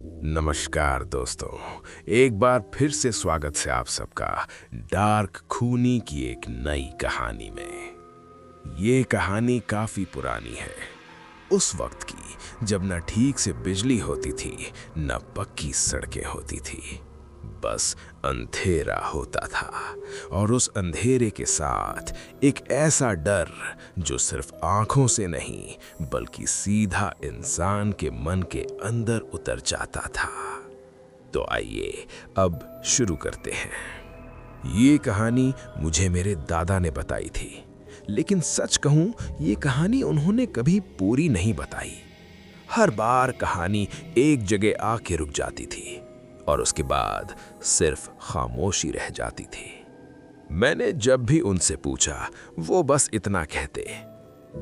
नमस्कार दोस्तों, एक बार फिर से स्वागत है आप सबका डार्क खूनी की एक नई कहानी में। ये कहानी काफ़ी पुरानी है, उस वक्त की जब न ठीक से बिजली होती थी न पक्की सड़कें होती थी, बस अंधेरा होता था। और उस अंधेरे के साथ एक ऐसा डर जो सिर्फ आंखों से नहीं बल्कि सीधा इंसान के मन के अंदर उतर जाता था। तो आइए अब शुरू करते हैं। ये कहानी मुझे मेरे दादा ने बताई थी, लेकिन सच कहूं ये कहानी उन्होंने कभी पूरी नहीं बताई। हर बार कहानी एक जगह आके रुक जाती थी और उसके बाद सिर्फ खामोशी रह जाती थी। मैंने जब भी उनसे पूछा वो बस इतना कहते,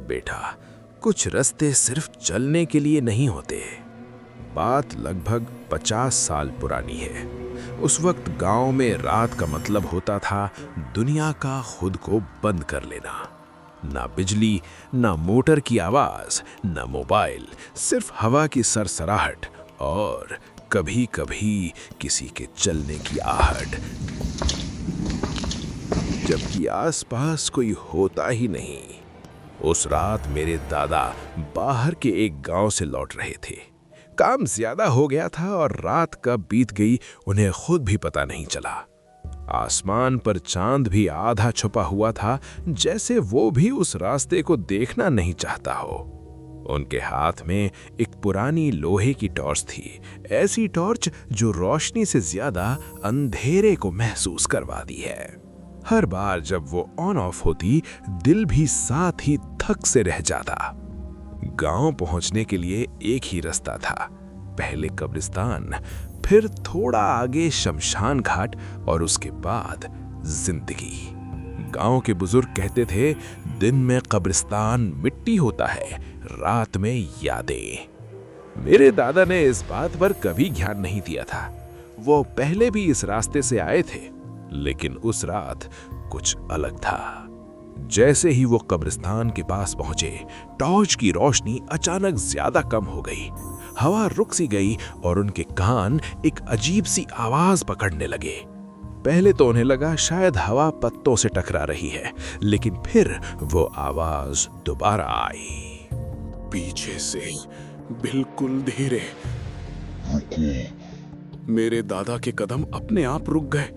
बेटा कुछ रास्ते सिर्फ चलने के लिए नहीं होते। बात लगभग 50 साल पुरानी है। उस वक्त गांव में रात का मतलब होता था दुनिया का खुद को बंद कर लेना। ना बिजली, ना मोटर की आवाज, ना मोबाइल, सिर्फ हवा की सरसराहट और कभी कभी किसी के चलने की आहट, जबकि आसपास कोई होता ही नहीं। उस रात मेरे दादा बाहर के एक गांव से लौट रहे थे। काम ज्यादा हो गया था और रात कब बीत गई उन्हें खुद भी पता नहीं चला। आसमान पर चांद भी आधा छुपा हुआ था, जैसे वो भी उस रास्ते को देखना नहीं चाहता हो। उनके हाथ में एक पुरानी लोहे की टॉर्च थी, ऐसी टॉर्च जो रोशनी से ज्यादा अंधेरे को महसूस करवाती है। हर बार जब वो ऑन ऑफ होती, दिल भी साथ ही थक से रह जाता। गांव पहुंचने के लिए एक ही रास्ता था, पहले कब्रिस्तान, फिर थोड़ा आगे शमशान घाट और उसके बाद जिंदगी। गांव के बुजुर्ग कहते थे, दिन में कब्रिस्तान मिट्टी होता है, रात में यादें। मेरे दादा ने इस बात पर कभी ध्यान नहीं दिया था। वो पहले भी इस रास्ते से आए थे, लेकिन उस रात कुछ अलग था। जैसे ही वो कब्रिस्तान के पास पहुंचे, टॉर्च की रोशनी अचानक ज्यादा कम हो गई। हवा रुक सी गई और उनके कान एक अजीब सी आवाज पकड़ने लगे। पहले तो उन्हें लगा शायद हवा पत्तों से टकरा रही है, लेकिन फिर वो आवाज दोबारा आई, पीछे से, बिल्कुल धीरे। रुको। मेरे दादा के कदम अपने आप रुक गए।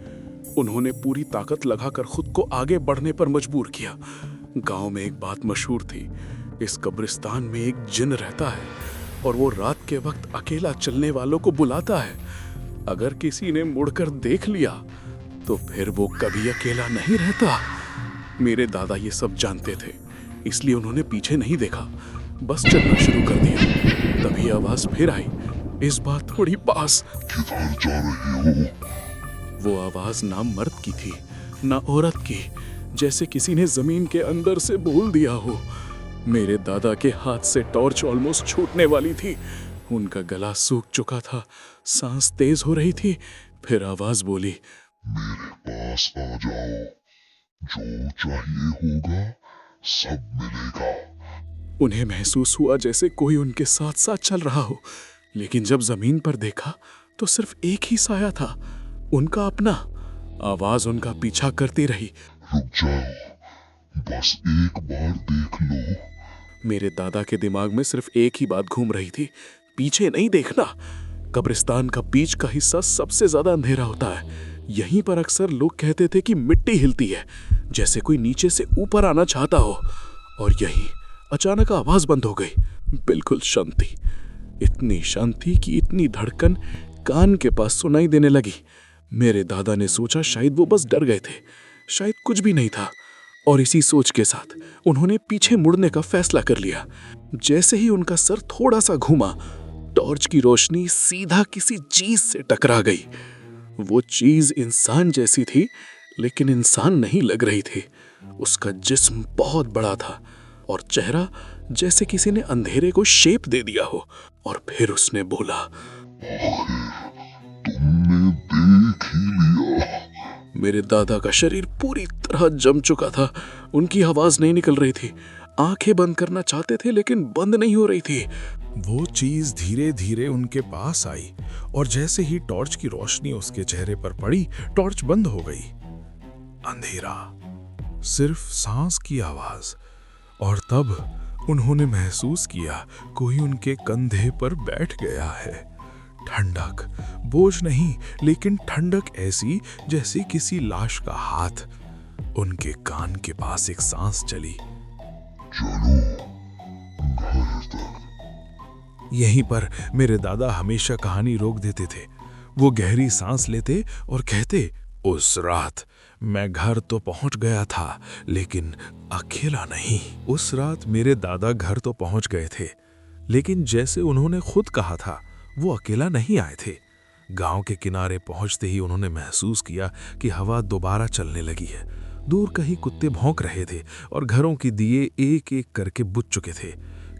उन्होंने पूरी ताकत लगाकर खुद को आगे बढ़ने पर मजबूर किया। गांव में एक बात मशहूर थी, इस कब्रिस्तान में एक जिन रहता है और वो रात के वक्त अकेला चलने वालों को बुलाता है। अगर किसी ने मुड़कर देख लिया तो फिर वो कभी अकेला नहीं रहता। मेरे दादा ये सब जानते थे, इसलिए उन्होंने पीछे नहीं देखा, बस चलना शुरू कर दिया। तभी आवाज फिर आई, इस बार थोड़ी पास। किधर जा रही हो? वो आवाज ना मर्द की थी ना औरत की, जैसे किसी ने जमीन के अंदर से बोल दिया हो। मेरे दादा के हाथ से टॉर्च ऑलमोस्ट छूटने वाली थी। उनका गला सूख चुका था, सांस तेज हो रही थी। फिर आवाज बोली, मेरे पास आ जाओ, जो चाहिए होगा सब मिलेगा। उन्हें महसूस हुआ जैसे कोई उनके साथ साथ चल रहा हो, लेकिन जब जमीन पर देखा तो सिर्फ एक ही साया था, उनका अपना। आवाज उनका पीछा करती रही, रुक जाओ, बस एक बार देख लो। मेरे दादा के दिमाग में सिर्फ एक ही बात घूम रही थी, पीछे नहीं देखना। कब्रिस्तान का बीच का हिस्सा सबसे ज्यादा अंधेरा होता है। यहीं पर अक्सर लोग कहते थे कि मिट्टी हिलती है, जैसे कोई नीचे से ऊपर आना चाहता हो। और यही अचानक आवाज बंद हो गई, बिल्कुल शांति। इतनी शांति कि इतनी धड़कन कान के पास सुनाई देने लगी। मेरे दादा ने सोचा शायद वो बस डर गए थे, शायद कुछ भी नहीं था। और इसी सोच के साथ उन्होंने पीछे मुड़ने का फैसला कर लिया। जैसे ही उनका सर थोड़ा सा घूमा, टॉर्च की रोशनी सीधा किसी चीज से टकरा गई। वो चीज इंसान जैसी थी, लेकिन इंसान नहीं लग रही थी। उसका जिस्म बहुत बड़ा था और चेहरा जैसे किसी ने अंधेरे को शेप दे दिया हो। और फिर उसने बोला, तुमने देख ही लिया। मेरे दादा का शरीर पूरी तरह जम चुका था। उनकी आवाज नहीं निकल रही थी। आंखें बंद करना चाहते थे लेकिन बंद नहीं हो रही थी। वो चीज धीरे धीरे उनके पास आई और जैसे ही टॉर्च की रोशनी उसके चेहरे पर पड़ी, टॉर्च बंद हो गई। अंधेरा, सिर्फ सांस की आवाज। और तब उन्होंने महसूस किया कोई उनके कंधे पर बैठ गया है। ठंडक, बोझ नहीं, लेकिन ठंडक ऐसी जैसे किसी लाश का हाथ। उनके कान के पास एक सांस चली। चलो घर तक। यहीं पर मेरे दादा हमेशा कहानी रोक देते थे। वो गहरी सांस लेते और कहते, उस रात मैं घर तो पहुंच गया था, लेकिन अकेला नहीं। उस रात मेरे दादा घर तो पहुंच गए थे, लेकिन जैसे उन्होंने खुद कहा था, वो अकेला नहीं आए थे। गांव के किनारे पहुंचते ही उन्होंने महसूस किया कि हवा दोबारा चलने लगी है। दूर कहीं कुत्ते भौंक रहे थे और घरों के दिए एक एक करके बुझ चुके थे।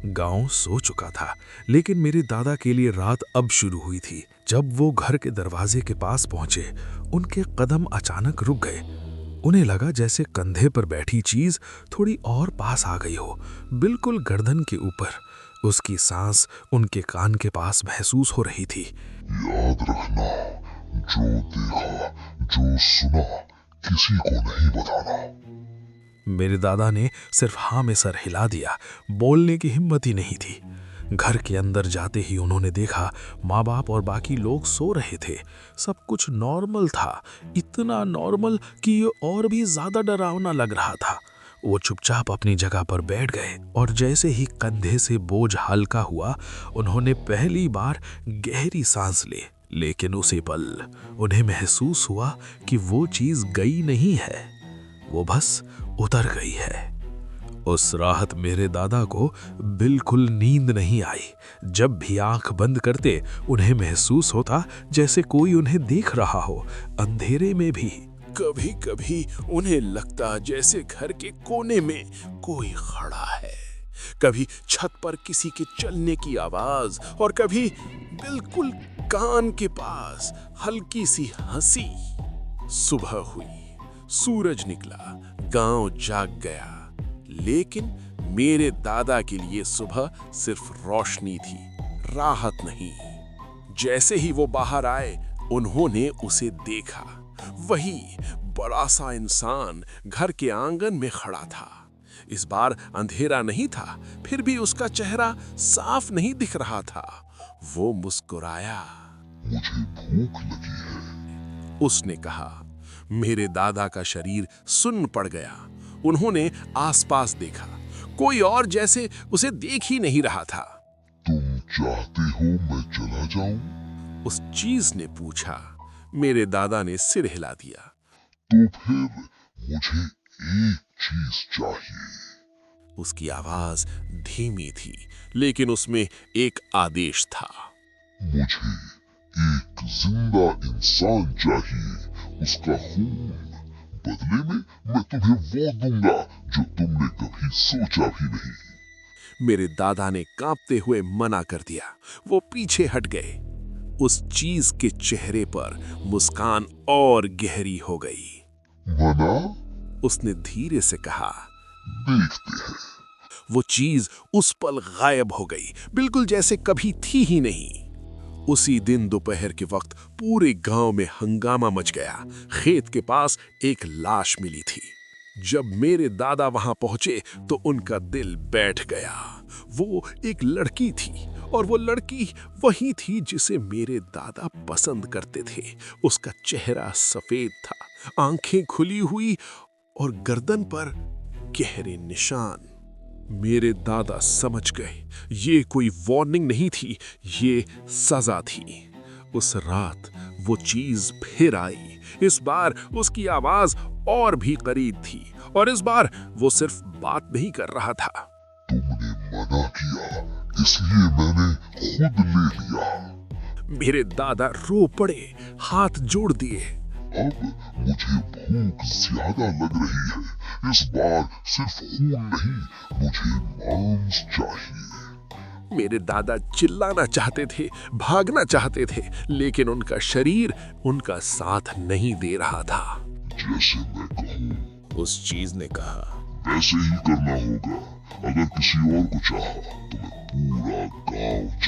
गांव सो चुका था, लेकिन मेरे दादा के लिए रात अब शुरू हुई थी। जब वो घर के दरवाजे के पास पहुंचे, उनके कदम अचानक रुक गए। उन्हें लगा जैसे कंधे पर बैठी चीज थोड़ी और पास आ गई हो, बिल्कुल गर्दन के ऊपर। उसकी सांस उनके कान के पास महसूस हो रही थी। याद रखना, जो देखा, जो सुना, किसी को नहीं बताना। मेरे दादा ने सिर्फ हाँ में सर हिला दिया, बोलने की हिम्मत ही नहीं थी। घर के अंदर जाते ही उन्होंने देखा माँ बाप और बाकी लोग सो रहे थे। सब कुछ नॉर्मल था, इतना नॉर्मल कि ये और भी ज्यादा डरावना लग रहा था। वो चुपचाप अपनी जगह पर बैठ गए और जैसे ही कंधे से बोझ हल्का हुआ, उन्होंने पहली बार गहरी सांस ली। लेकिन उसी पल उन्हें महसूस हुआ कि वो चीज गई नहीं है, वो बस उतर गई है। उस रात मेरे दादा को बिल्कुल नींद नहीं आई। जब भी आंख बंद करते, उन्हें महसूस होता जैसे कोई उन्हें देख रहा हो, अंधेरे में भी। कभी कभी उन्हें लगता जैसे घर के कोने में कोई खड़ा है, कभी छत पर किसी के चलने की आवाज, और कभी बिल्कुल कान के पास हल्की सी हंसी। सुबह हुई, सूरज निकला, गांव जाग गया। लेकिन मेरे दादा के लिए सुबह सिर्फ रोशनी थी, राहत नहीं। जैसे ही वो बाहर आए, उन्होंने उसे देखा। वही बड़ा सा इंसान घर के आंगन में खड़ा था। इस बार अंधेरा नहीं था, फिर भी उसका चेहरा साफ नहीं दिख रहा था। वो मुस्कुराया। मुझे भूख लगी है, उसने कहा। मेरे दादा का शरीर सुन्न पड़ गया। उन्होंने आसपास देखा, कोई और जैसे उसे देख ही नहीं रहा था। तुम चाहते हो मैं चला जाऊं? उस चीज ने पूछा। मेरे दादा ने सिर हिला दिया। तो फिर मुझे एक चीज चाहिए। उसकी आवाज धीमी थी, लेकिन उसमें एक आदेश था। मुझे एक जिंदा इंसान चाहिए, उसका खून। बदले में मैं तुम्हें वो दूंगा जो तुमने कभी सोचा भी नहीं। मेरे दादा ने कांपते हुए मना कर दिया। वो पीछे हट गए। उस चीज के चेहरे पर मुस्कान और गहरी हो गई। मना? उसने धीरे से कहा। देखते हैं। वो चीज उस पल गायब हो गई, बिल्कुल जैसे कभी थी ही नहीं। उसी दिन दोपहर के वक्त पूरे गांव में हंगामा मच गया। खेत के पास एक लाश मिली थी। जब मेरे दादा वहां पहुंचे तो उनका दिल बैठ गया। वो एक लड़की थी, और वो लड़की वही थी जिसे मेरे दादा पसंद करते थे। उसका चेहरा सफेद था, आंखें खुली हुई और गर्दन पर गहरे निशान। मेरे दादा समझ गए, ये कोई वार्निंग नहीं थी, ये सजा थी। उस रात वो चीज फिर आई। इस बार उसकी आवाज और भी करीब थी, और इस बार वो सिर्फ बात नहीं कर रहा था। तुमने मना किया, इसलिए मैंने खुद ले लिया। मेरे दादा रो पड़े, हाथ जोड़ दिए। अब मुझे भूख ज्यादा लग रही है। इस बार सिर्फ खून नहीं, मुझे मांस चाहिए। मेरे दादा चिल्लाना चाहते थे, भागना चाहते थे, लेकिन उनका शरीर उनका साथ नहीं दे रहा था। जैसे मैं कहूँ, उस चीज ने कहा। वैसे ही करना होगा। अगर किसी और को चाहा तो मैं पूरा गांव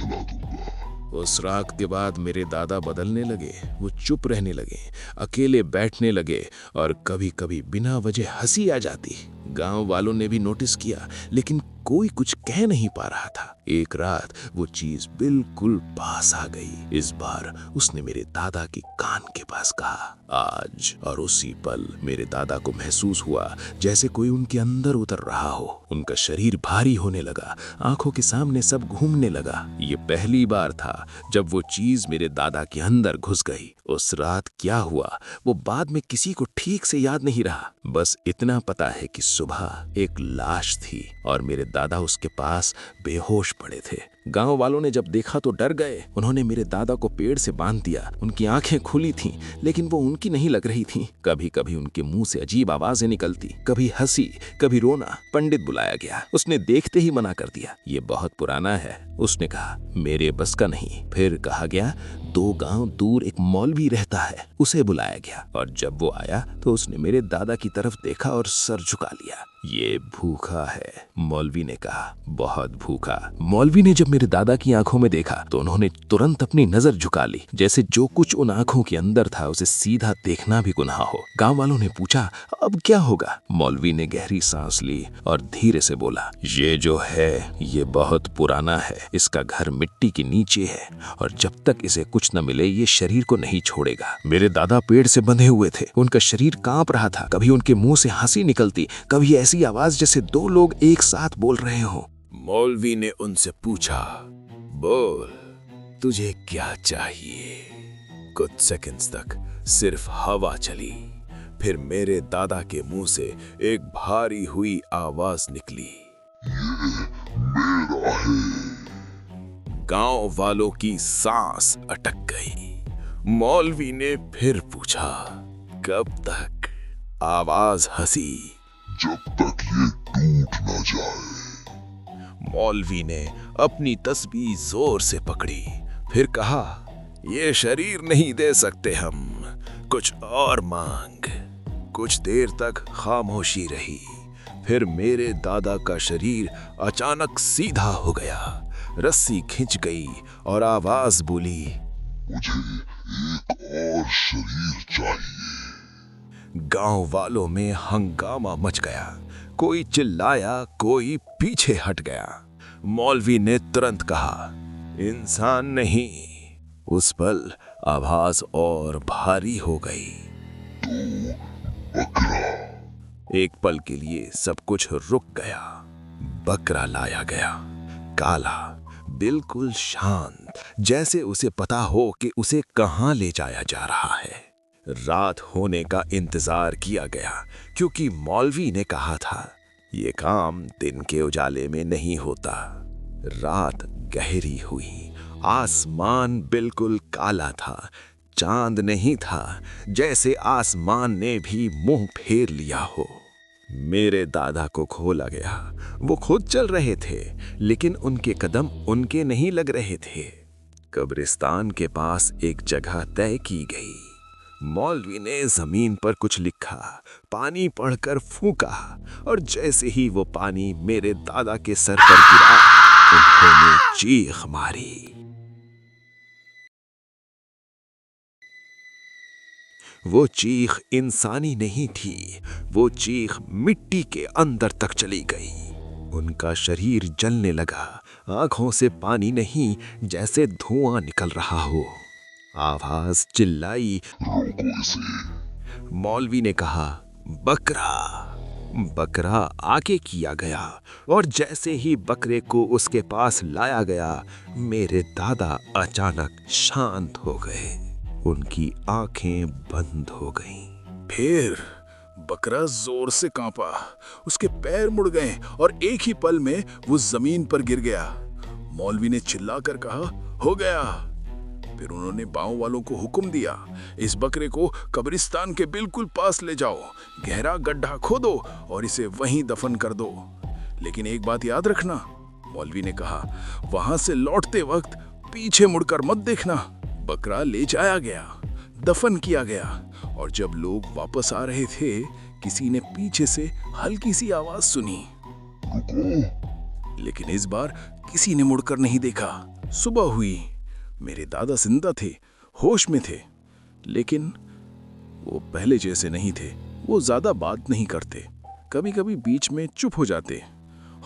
उस रात के बाद मेरे दादा बदलने लगे। वो चुप रहने लगे, अकेले बैठने लगे और कभी कभी बिना वजह हंसी आ जाती। गांव वालों ने भी नोटिस किया, लेकिन कोई कुछ कह नहीं पा रहा था। एक रात वो चीज बिल्कुल पास आ गई। इस बार उसने मेरे दादा के कान के पास कहा, आज। और उसी पल मेरे दादा को महसूस हुआ जैसे कोई उनके अंदर उतर रहा हो। उनका शरीर भारी होने लगा, आंखों के सामने सब घूमने लगा। ये पहली बार था जब वो चीज मेरे दादा के अंदर घुस गई। उस रात क्या हुआ वो बाद में किसी को ठीक से याद नहीं रहा। बस इतना पता है कि सुबह एक लाश थी और मेरे दादा उसके पास बेहोश पड़े थे। गांव वालों ने जब देखा तो डर गए। उन्होंने मेरे दादा को पेड़ से बांध दिया। उनकी आंखें खुली थीं, लेकिन वो उनकी नहीं लग रही थीं। कभी कभी उनके मुंह से अजीब आवाजें निकलती, कभी हंसी, कभी रोना। पंडित बुलाया गया, उसने देखते ही मना कर दिया, ये बहुत पुराना है। उसने कहा, मेरे बस का नहीं। फिर कहा गया, 2 गांव दूर एक मौलवी रहता है, उसे बुलाया गया। और जब वो आया तो उसने मेरे दादा की तरफ देखा और सर झुका लिया। ये भूखा है, मौलवी ने कहा, बहुत भूखा। मौलवी ने जब मेरे दादा की आंखों में देखा तो उन्होंने तुरंत अपनी नजर झुका ली, जैसे जो कुछ उन आंखों के अंदर था उसे सीधा देखना भी गुनाह हो। गांव वालों ने पूछा, अब क्या होगा? मौलवी ने गहरी सांस ली और धीरे से बोला, ये जो है ये बहुत पुराना है। इसका घर मिट्टी के नीचे है और जब तक इसे कुछ न मिले ये शरीर को नहीं छोड़ेगा। मेरे दादा पेड़ से बंधे हुए थे, उनका शरीर कांप रहा था। कभी उनके मुंह से हंसी निकलती, कभी ऐसी आवाज जैसे 2 लोग एक साथ बोल रहे हो। मौलवी ने उनसे पूछा, बोल, तुझे क्या चाहिए? कुछ सेकंड्स तक सिर्फ हवा चली। फिर मेरे दादा के मुंह से एक भारी हुई आवाज निकली, मेरा है। गांव वालों की सांस अटक गई। मौलवी ने फिर पूछा, कब तक? आवाज हंसी, जब तक ये टूट न जाए। मौलवी ने अपनी तस्बीह जोर से पकड़ी, फिर कहा, ये शरीर नहीं दे सकते हम, कुछ और मांग। कुछ देर तक खामोशी रही। फिर मेरे दादा का शरीर अचानक सीधा हो गया, रस्सी खिंच गई और आवाज बोली, मुझे एक और शरीर चाहिए। गांव वालों में हंगामा मच गया। कोई चिल्लाया, कोई पीछे हट गया। मौलवी ने तुरंत कहा, इंसान नहीं। उस पल आवाज और भारी हो गई, एक पल के लिए सब कुछ रुक गया। बकरा लाया गया, काला, बिल्कुल शांत, जैसे उसे पता हो कि उसे कहां ले जाया जा रहा है। रात होने का इंतजार किया गया, क्योंकि मौलवी ने कहा था ये काम दिन के उजाले में नहीं होता। रात गहरी हुई, आसमान बिल्कुल काला था, चांद नहीं था, जैसे आसमान ने भी मुंह फेर लिया हो। मेरे दादा को खोला गया। वो खुद चल रहे थे, लेकिन उनके कदम उनके नहीं लग रहे थे। कब्रिस्तान के पास एक जगह तय की गई। मौलवी ने जमीन पर कुछ लिखा, पानी पढ़कर फूंका, और जैसे ही वो पानी मेरे दादा के सर पर गिरा, उन्होंने चीख मारी। वो चीख इंसानी नहीं थी, वो चीख मिट्टी के अंदर तक चली गई। उनका शरीर जलने लगा, आंखों से पानी नहीं, जैसे धुआं निकल रहा हो। आवाज चिल्लाई, रोको इसे। मौलवी ने कहा, बकरा। बकरा आगे किया गया, और जैसे ही बकरे को उसके पास लाया गया, मेरे दादा अचानक शांत हो गए। उनकी आंखें बंद हो गईं। फिर बकरा जोर से कांपा, उसके पैर मुड़ गए और एक ही पल में वो जमीन पर गिर गया। मौलवी ने चिल्लाकर कहा, हो गया। फिर उन्होंने गांव वालों को हुक्म दिया, इस बकरे को कब्रिस्तान के बिल्कुल पास ले जाओ, गहरा गड्ढा खोदो और इसे वहीं दफन कर दो। लेकिन एक बात याद रखना, मौलवी ने कहा, वहां से लौटते वक्त पीछे मुड़कर मत देखना। बकरा ले जाया गया, दफन किया गया, और जब लोग वापस आ रहे थे, किसी ने पीछे से हल्की सी आवाज सुनी, रुको। लेकिन इस बार किसी ने मुड़कर नहीं देखा। सुबह हुई, मेरे दादा जिंदा थे, होश में थे, लेकिन वो पहले जैसे नहीं थे। वो ज्यादा बात नहीं करते, कभी कभी बीच में चुप हो जाते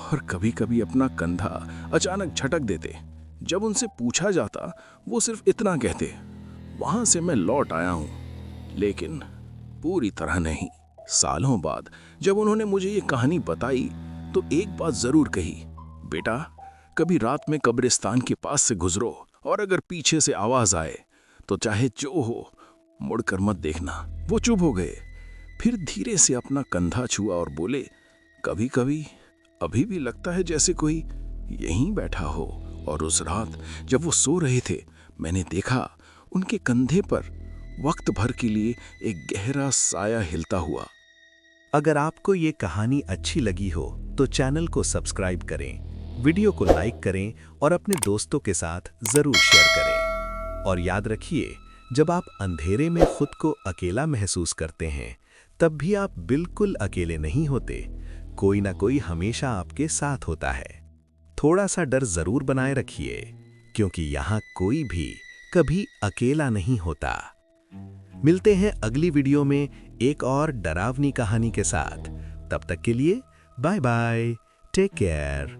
और कभी कभी अपना कंधा अचानक झटक देते। जब उनसे पूछा जाता वो सिर्फ इतना कहते, वहां से मैं लौट आया हूं, लेकिन पूरी तरह नहीं। सालों बाद जब उन्होंने मुझे ये कहानी बताई तो एक बात जरूर कही, बेटा कभी रात में कब्रिस्तान के पास से गुजरो और अगर पीछे से आवाज आए तो चाहे जो हो मुड़कर मत देखना। वो चुप हो गए, फिर धीरे से अपना कंधा छुआ और बोले, कभी कभी अभी भी लगता है जैसे कोई यहीं बैठा हो। और उस रात जब वो सो रहे थे मैंने देखा उनके कंधे पर वक्त भर के लिए एक गहरा साया हिलता हुआ। अगर आपको ये कहानी अच्छी लगी हो तो चैनल को सब्सक्राइब करें, वीडियो को लाइक करें और अपने दोस्तों के साथ जरूर शेयर करें। और याद रखिए, जब आप अंधेरे में खुद को अकेला महसूस करते हैं तब भी आप बिल्कुल अकेले नहीं होते। कोई ना कोई हमेशा आपके साथ होता है। थोड़ा सा डर जरूर बनाए रखिए, क्योंकि यहाँ कोई भी कभी अकेला नहीं होता। मिलते हैं अगली वीडियो में एक और डरावनी कहानी के साथ। तब तक के लिए बाय बाय, टेक केयर।